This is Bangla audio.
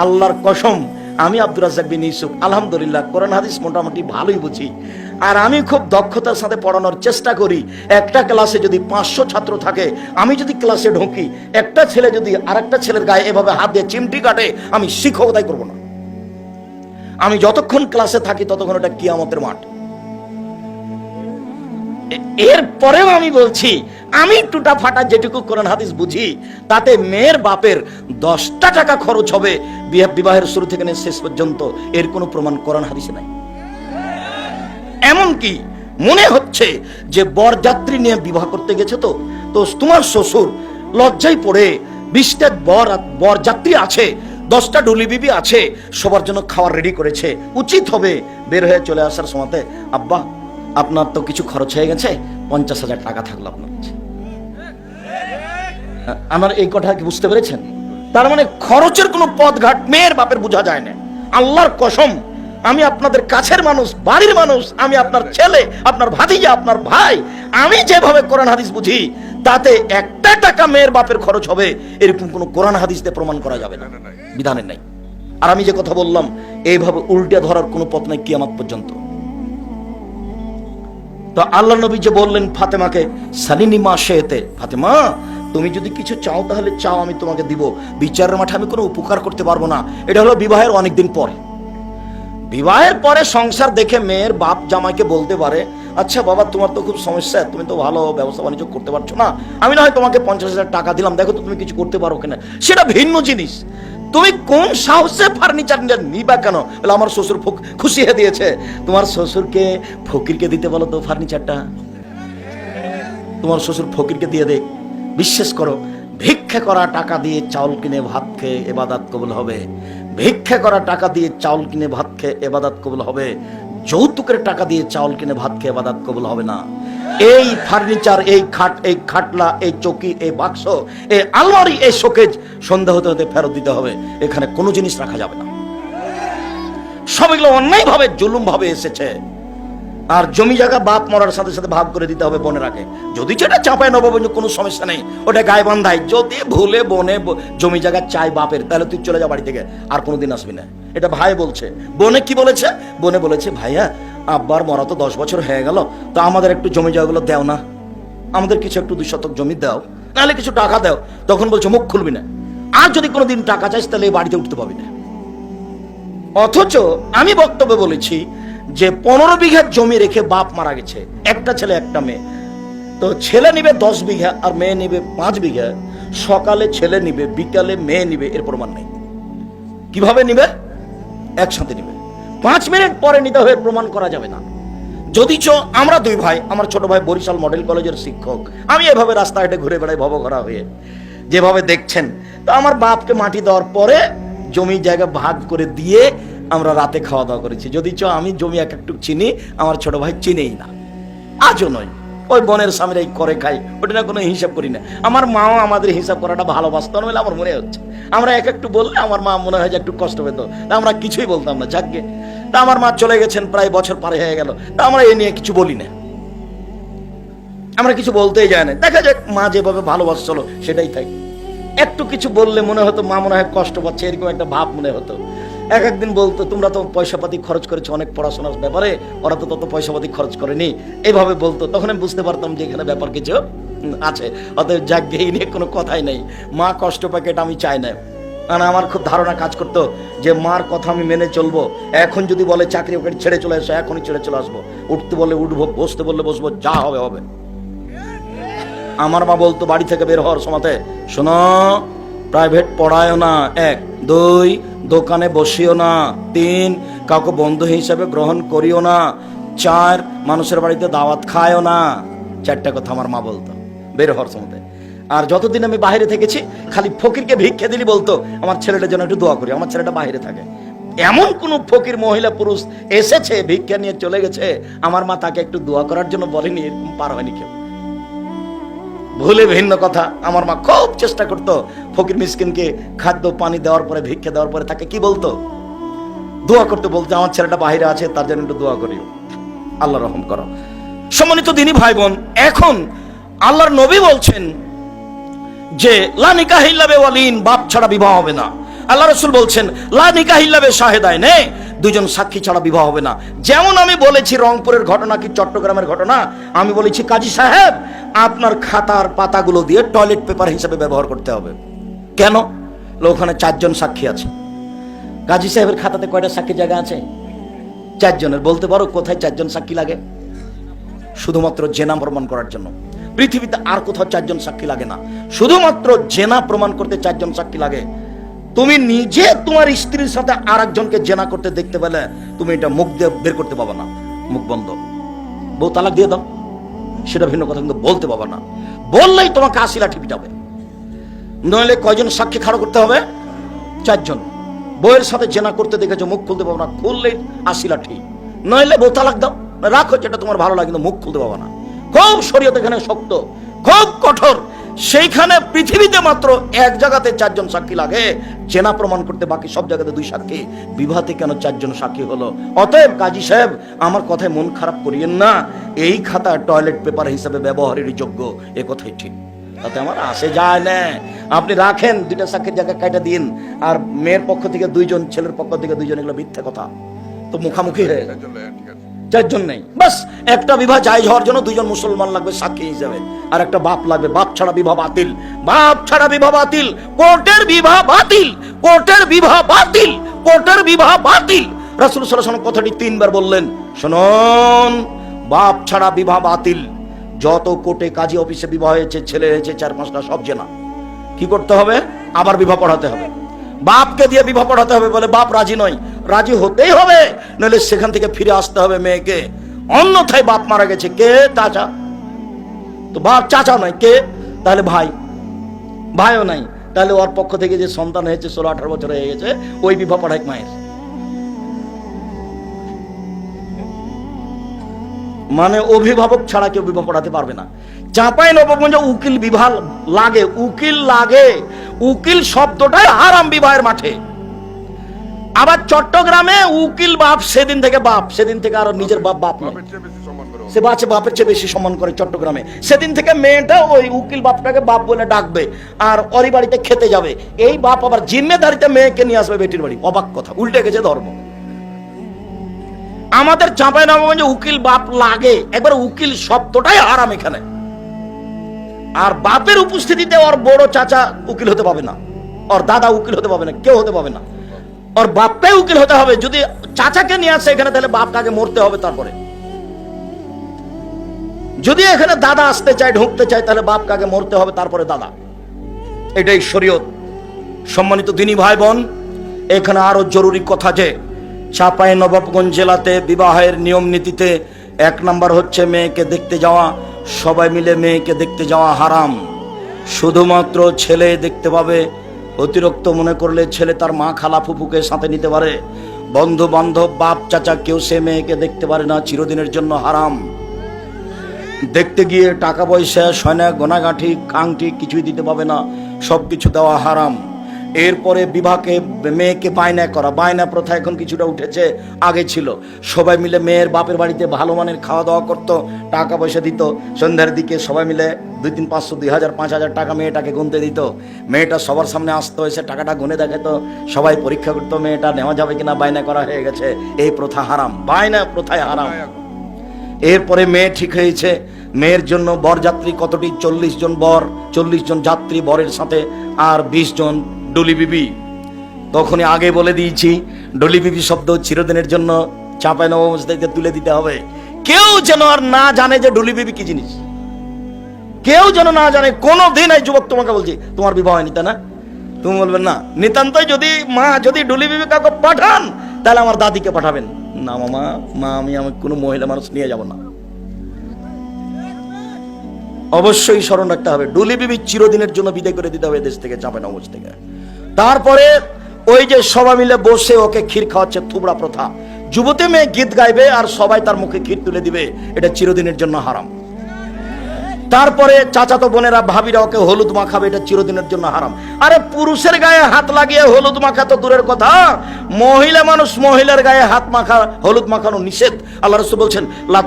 আল্লাহর কসম, আমি আব্দুর রাজ্জাক বিন ইউসুফ আলহামদুলিল্লাহ কোরআন হাদিস মোটামুটি ভালোই বুঝি, আর আমি খুব দক্ষতার সাথে পড়ানোর চেষ্টা করি। একটা ক্লাসে যদি 500 ছাত্র থাকে, আমি যদি ক্লাসে ঢুকি, একটা ছেলে যদি আরেকটা ছেলের গায়ে এভাবে হাত দিয়ে চিমটি কাটে, আমি শিক্ষকতাই করব না। আমি যতক্ষণ ক্লাসে থাকি ততক্ষণ এটা কিয়ামতের মাঠ। এরপরেও আমি বলছি, আমি টুটা ফাটা যেটুকু কোরআন হাদিস বুঝি, তাতে মেয়ের বাপের 10টা টাকা খরচ হবে বিবাহের শুরু থেকে নিয়ে শেষ পর্যন্ত, এর কোনো প্রমাণ কোরআন হাদিসে নাই। এমনকি মনে হচ্ছে যে বরযাত্রী নিয়ে বিবাহ করতে গেছে, তো তোমার শ্বশুর লজ্জায় পড়ে 20টা বরযাত্রী আছে, 10টা ডুলি বিবি আছে, সবার জন্য খাবার রেডি করেছে। উচিত হবে বের হয়ে চলে আসার সময়তে, আব্বা আপনার তো কিছু খরচ হয়ে গেছে, 50,000 টাকা থাকলো আপনার কাছে। আমার এই কথা কি বুঝতে পেরেছেন? তার মানে খরচের কোনো পথঘাট মেয়ের বাপের বোঝা যায় না। আল্লাহর কসম, আমি আপনাদের কাছের মানুষ, বাড়ির মানুষ, আমি আপনার ছেলে, আপনার ভাতিজা, আপনার ভাই, আমি যেভাবে কোরআন হাদিস বুঝি, তাতে 1টা টাকা মেয়ের বাপের খরচ হবে এরকম কোনো কোরআন হাদিস দিয়ে প্রমাণ করা যাবে না, বিধানে নাই। আর আমি যে কথা বললাম, এইভাবে উল্টে ধরার কোনো পথ নাই কিয়ামত পর্যন্ত। তো আল্লাহ নবী যে বললেন ফাতেমাকে, সালিনি মা শেতে, ফাতেমা তুমি যদি কিছু চাও তাহলে চাও, আমি তোমাকে দিব। বিচারের মাঠে আমি কোনো উপকার করতে পারবো না। এটা হলো বিবাহের অনেকদিন পরে। বিবাহের পরে সংসার দেখে মেয়ের বাপ জামাইকে বলতে পারে, আচ্ছা বাবা তোমার তো খুব সমস্যা, তুমি তো ভালো ব্যবসা বাণিজ্য করতে পারছো না, আমি না হয় তোমাকে 50,000 টাকা দিলাম, দেখো তো তুমি কিছু করতে পারো কিনা। সেটা ভিন্ন জিনিস। তুমি কোন সাহসে ফার্নিচার নিবা কেন? বলে আমার শ্বশুর খুশি হয়ে দিয়েছে। তোমার শ্বশুরকে ফকিরকে দিতে বলো তো ফার্নিচারটা, তোমার শ্বশুর ফকিরকে দিয়ে দে। বিশ্বাস করো, ভিক্ষা করা টাকা দিয়ে চাউল কিনে ভাত খেয়ে ইবাদত কবুল হবে। ভিক্ষা করা টাকা দিয়ে চাউল কিনে ভাত খেয়ে ইবাদত কবুল হবে। যৌতুকের টাকা দিয়ে চাউল কিনে ভাত খেয়ে ইবাদত কবুল হবে না। এই ফার্নিচার, এই খাট, এই খাটলা, এই চৌকি, এই বাক্স, এই আলমারি, এই শোকেজ সন্ধ্যা হতে হতে ফেরত দিতে হবে। এখানে কোনো জিনিস রাখা যাবে না। সবগুলো অন্যায় ভাবে, জুলুম ভাবে এসেছে। আর জমি জায়গা বাপ মরার সাথে সাথে ভাগ করে দিতে হবে বোনের আগে। যদি সেটা চাপায় নবাবগঞ্জ কোনো সমস্যা নেই, ওটা গায়ে বান্ধাই। যদি ভুলে বনে জমি জায়গা চাই বাপের, তাহলে তুই চলে যা বাড়ি থেকে, আর কোনোদিন আসবি না। এটা ভাই বলছে। বোনে কি বলেছে? বোনে বলেছে, ভাইয়া আব্বার মরা তো 10 বছর হয়ে গেল, তো আমাদের একটু জমি জায়গাগুলো দেও না, আমাদের কিছু একটু 2 শতক জমি দাও, নাহলে কিছু টাকা দাও। তখন বলছে মুখ খুলবি না, আর যদি কোনোদিন টাকা চাইস তাহলে এই বাড়িতে উঠতে পাবি না। অথচ আমি বক্তব্যে বলেছি যে 15 বিঘা জমি রেখে বাপ মারা গেছে, একটা ছেলে একটা মেয়ে, তো ছেলে নিবে 10 বিঘা আর মেয়ে নিবে 5 বিঘা। সকালে ছেলে নিবে, বিকালে মেয়ে নিবে, এর প্রমাণ নেই। কিভাবে নিবে? একসাথে নিবে। 5 মিনিট পরে নিতে হয়ে প্রমাণ করা যাবে না। যদি আমরা 2 ভাই, আমার ছোট ভাই বরিশাল মডেল কলেজের শিক্ষক, আমি এভাবে রাস্তাঘাটে ঘুরে বেড়াই ভবঘরা হয়ে, যেভাবে দেখছেন। তো আমার বাপকে মাটি দেওয়ার পরে জমি জায়গা ভাগ করে দিয়ে আমরা রাতে খাওয়া দাওয়া করেছি। যদি আমি জমি একটু চিনি, আমার ছোট ভাই চিনেই না, আজও নয়। ওই বোনের সামনে করে খাই, ওটা না কোনো হিসাব করি না। আমার মাও আমাদের হিসাব করাটা ভালোবাসত না বলে আমার মনে হচ্ছে। আমরা একটু বললে আমার মা মনে হয় যে একটু কষ্ট পেত, আমরা কিছুই বলতাম না। যাকগে, তা আমার মা চলে গেছেন, প্রায় বছর পারে হয়ে গেল, তা আমরা এ নিয়ে কিছু বলি না, আমরা কিছু বলতেই যায় না। দেখা যাক, মা যেভাবে ভালোবাসছিল সেটাই থাকি। একটু কিছু বললে মনে হতো মা মনে হয় কষ্ট পাচ্ছে, এরকম একটা ভাব মনে হতো। একদিন বলতো, তোমরা তো পয়সা পাতি খরচ করেছো অনেক পড়াশোনার ব্যাপারে, ওরা তো তত পয়সা পাতি খরচ করেনি, এইভাবে বলতো। তখন আমি বুঝতে পারতাম যে এখানে ব্যাপার কিছু আছে। অতএব যাকগে, এই নিয়ে কোনো কথাই নেই। মা কষ্ট পাকে এটা আমি চাই না। কারণ আমার খুব ধারণা কাজ করতো যে মার কথা আমি মেনে চলবো। এখন যদি বলে চাকরি ওকে ছেড়ে চলে আসো, এখনই ছেড়ে চলে আসবো। উঠতে বললে উঠবো, বসতে বললে বসবো, যা হবে হবে। আমার মা বলতো বাড়ি থেকে বের হওয়ার সময়তে, শোনো প্রাইভেট পড়ায়ও না, 1, 2 দোকানে বসিও না, 3 কাউকে বন্ধু হিসাবে গ্রহণ করিও না, 4 মানুষের বাড়িতে দাওয়াত খায়ও না। 4টা কথা আমার মা বলতো বের হওয়ার সময়তে। আর যতদিন আমি বাইরে থেকেছি, খালি ফকিরকে ভিক্ষা দিলি বলতো আমার ছেলেটার জন্য একটু দোয়া করি, আমার ছেলেটা বাইরে থাকে। এমন কোন ফকির মহিলা পুরুষ এসেছে ভিক্ষা নিয়ে চলে গেছে, আমার মা তাকে একটু দোয়া করার জন্য বলেনি, এরকম পার হয়নি কেউ। ভুলে ভিন্ন কথা। আমার মা খুব চেষ্টা করতো ফকির মিসকিনকে খাদ্য পানি দেওয়ার পরে, ভিক্ষা দেওয়ার পরে তাকে কি বলতো? দোয়া করতে বলতো, আমার ছেলেটা বাইরে আছে, তার জন্য একটু দোয়া করিও, আল্লাহ রহম করো। সম্মানিত দিনী ভাই বোন, এখন আল্লাহর নবী বলছেন যে লা নিকাহা ইল্লা বিওয়ালিন, বাপ ছাড়া বিবাহ হবে না। আল্লাহ রাসূল বলছেন লা নিকাহ ইল্লা বিশাহিদাইনে, দুজন সাক্ষী ছাড়া বিবাহ হবে না। যেমন আমি বলেছি রংপুরের ঘটনা কি চট্টগ্রামের ঘটনা, আমি বলেছি কাজী সাহেব আপনার খাতার পাতাগুলো দিয়ে টয়লেট পেপার হিসেবে ব্যবহার করতে হবে। কেন? ওখানে 4 জন সাক্ষী আছে। কাজী সাহেবের খাতাতে কয়টা সাক্ষী জায়গা আছে? 4 জনের। বলতে পারো কোথায় 4 জন সাক্ষী লাগে? শুধুমাত্র জেনা প্রমাণ করার জন্য। পৃথিবীতে আর কোথাও 4 জন সাক্ষী লাগে না, শুধুমাত্র জেনা প্রমাণ করতে 4 জন সাক্ষী লাগে। তুমি নিজে তোমার স্ত্রীর সাথে আর একজনকে জেনা করতে দেখতে পেলে তুমি এটা মুখ দিয়ে বের করতে পারবে না, মুখ বন্ধ। বউ তালাক দিয়ে দাও, সেটা ভিন্ন কথা, কিন্তু বলতে পারবে না। বললেই তোমাকে 80 লাঠি পিটাবে। নইলে কয়জন সাক্ষী খাড়া করতে হবে? 4 জন। বউয়ের সাথে জেনা করতে দেখেছো, মুখ খুলতে পারবে না, খুললেই 80 লাঠি। নইলে বউ তালাক দাও, রাখো যেটা তোমার ভালো লাগে, কিন্তু মুখ খুলতে পারবে না। খুব শরীয়ত এখানে শক্ত, খুব কঠোর। সেইখানে পৃথিবীতে মাত্র এক জায়গাতে 4 জন সাক্ষী লাগে জেনা প্রমাণ করতে, বাকি সব জায়গাতে 2 সাক্ষী। বিবাহতে কেন 4 জন সাক্ষী হলো? অতএব কাজী সাহেব আমার কথায় মন খারাপ করিয়েন না, এই খাতা টয়লেট পেপার হিসেবে ব্যবহারের যোগ্য, এ কথাই ঠিক। তাতে আমার আসে যায় না। আপনি রাখেন 2টা সাক্ষীর জায়গায় কাটা দিন, আর মেয়ের পক্ষ থেকে 2 জন, ছেলের পক্ষ থেকে 2 জন, এগুলো মিথ্যা কথা। তো মুখামুখি হয়ে 4 জন নেই, বাস একটা বিবাহ জায়েজ হওয়ার জন্য 2 জন মুসলমান লাগবে সাক্ষী হিসেবে, আর একটা বাপ লাগবে। বাপ ছাড়া বিবাহ বাতিল, বাপ ছাড়া বিবাহ বাতিল, কোর্টের বিবাহ বাতিল, কোর্টের বিবাহ বাতিল, কোর্টের বিবাহ বাতিল। রাসূল সাল্লাল্লাহু আলাইহি ওয়াসাল্লাম কথাটি 3 বার বললেন। শুনুন, বাপ ছাড়া বিবাহ বাতিল। যত কোর্টে কাজী অফিসে বিবাহ হয়েছে, ছেলে হয়েছে 4-5টা, সব জেনা। কি করতে হবে? আবার বিবাহ পড়াতে হবে। বাপকে দিয়ে বিবাহ পড়াতে হবে, বলে বাপ রাজি নয়। রাজি হতেই হবে, নইলে সেখান থেকে ফিরে আসতে হবে মেয়েকে। অন্যথায় বাপ মারা গেছে, কে? চাচা। তো বাপ চাচা নয়, কে? তাহলে ভাই। ভাইও নাই, তাহলে ওর পক্ষ থেকে যে সন্তান হয়েছে 16-18 বছর হয়ে গেছে, ওই বিবাহ পড়ায় মায়ের। মানে অভিভাবক ছাড়া কেউ বিবাহ পড়াতে পারবে না। চাঁপাইনবাবগঞ্জে উকিল বিবাহ লাগে, উকিল লাগে। উকিল শব্দটাই হারাম বিবাহের মাঠে। আবার চট্টগ্রামে উকিল বাপ, সেদিন থেকে বাপ, সেদিন থেকে আর নিজের বাপ বাপ নয়, সে বাপের চেয়ে বেশি সম্মান করে চট্টগ্রামে। সেদিন থেকে মেয়েটা ওই উকিল বাপটাকে বাপ বলে ডাকবে, আর ওরই বাড়িতে খেতে যাবে। এই বাপ আবার জিম্মেদারিতে মেয়েকে নিয়ে আসবে বেটির বাড়ি। অবাক কথা, উল্টে গেছে ধর্ম। আমাদের চাঁপাইনবাবগঞ্জে উকিল বাপ লাগে, একবার উকিল শব্দটাই হারাম এখানে। আর বাপের উপস্থিতিতে ওর বড় চাচা উকিল হতে পাবে না, ওর দাদা উকিল হতে পাবে না, কেউ হতে পাবে না। ওর বাপটাই উকিল হতে হবে। যদি চাচাকে নিয়ে আসে এখানে, তাহলে বাপকে আগে মরতে হবে, তারপরে। যদি এখানে দাদা আসতে চায়, ঢুকতে চায়, তাহলে বাপকে আগে মরতে হবে, তারপরে দাদা। এটাই শরীয়ত। সম্মানিত দিনী ভাই বোন, এখানে আরো জরুরি কথা যে চাঁপাইনবাবগঞ্জ জেলাতে বিবাহের নিয়ম নীতিতে 1 নাম্বার হচ্ছে মেয়েকে দেখতে যাওয়া। সবাই মিলে মেয়েকে দেখতে যাওয়া হারাম। শুধুমাত্র ছেলে দেখতে পাবে। অতিরিক্ত মনে করলে ছেলে তার মা, খালা, ফুফুকে সাথে নিতে পারে। বন্ধু বান্ধব, বাপ চাচা, কেউ সে মেয়েকে দেখতে পারে না, চিরদিনের জন্য হারাম। দেখতে গিয়ে টাকা পয়সা, সয়না গয়নাগাঁঠি, আংটি কিছুই দিতে পাবে না, সবকিছু দেওয়া হারাম। এরপরে বিবাহকে মেয়েকে বায়না করা, বায়না প্রথা এখন কিছুটা উঠেছে, আগে ছিল। সবাই মিলে মেয়ের বাপের বাড়িতে ভালো মানের খাওয়া দাওয়া করত, টাকা পয়সা দিত। সন্ধ্যার দিকে সবাই মিলে 2-3, 500, 2000, 5000 টাকা মেয়েটাকে গুনতে দিত। মেয়েটা সবার সামনে আসতো, এসে টাকাটা গুনে দেখাতো, সবাই পরীক্ষা করতো মেয়েটা নেওয়া যাবে কিনা। বায়না করা হয়ে গেছে, এই প্রথা হারাম, বায়না প্রথায় হারাম। এরপরে মেয়ে ঠিক হয়েছে, মেয়ের জন্য বরযাত্রী কতটি? 40 জন বর, 40 জন যাত্রী বরের সাথে, আর 20 জন ডলি বিবি। তখনই আগে বলে দিয়েছি, ডলি বিবি শব্দ চিরদিনের জন্য চাঁপাইনবাবগঞ্জ থেকে তুলে দিতে হবে। কেউ যেন আর না জানে যে ডলি বিবি কি জিনিস, কেউ যেন না জানে। কোনোদিন এই যুবক তোমাকে বলছি, তোমার বিবাহ হয়নি তাই না? তুমি বলবেন না। নিতান্তই যদি মা যদি ডলি বিবি কাউকে পাঠান, তাহলে আমার দাদিকে পাঠাবেন না। মা আমি কোনো মহিলা মানুষ নিয়ে যাব না। অবশ্যই স্মরণ রাখতে হবে, ডলি বিবি চিরদিনের জন্য বিদায় করে দিতে হবে দেশ থেকে, চাঁপাইনবাবগঞ্জ থেকে। তারপরে ওই যে সবাই মিলে বসে ওকে ক্ষীর খাওয়াচ্ছে, থুবড়া প্রথা। যুবতী মেয়ে গীত গাইবে আর সবাই তার মুখে ক্ষীর তুলে দিবে, এটা চিরদিনের জন্য হারাম। তারপরে চাচাতো বোনেরা, ভাবিরা ওকে হলুদ মাখাবে, এটা চিরদিনের জন্য হারাম। আরে পুরুষের গায়ে হাত লাগিয়ে হলুদ মাখা তো দূরের কথা, মহিলা মানুষ মহিলার গায়ে হাত মাখা, হলুদ মাখানো নিষেধ। আল্লাহ রাসূল বলছেন, লা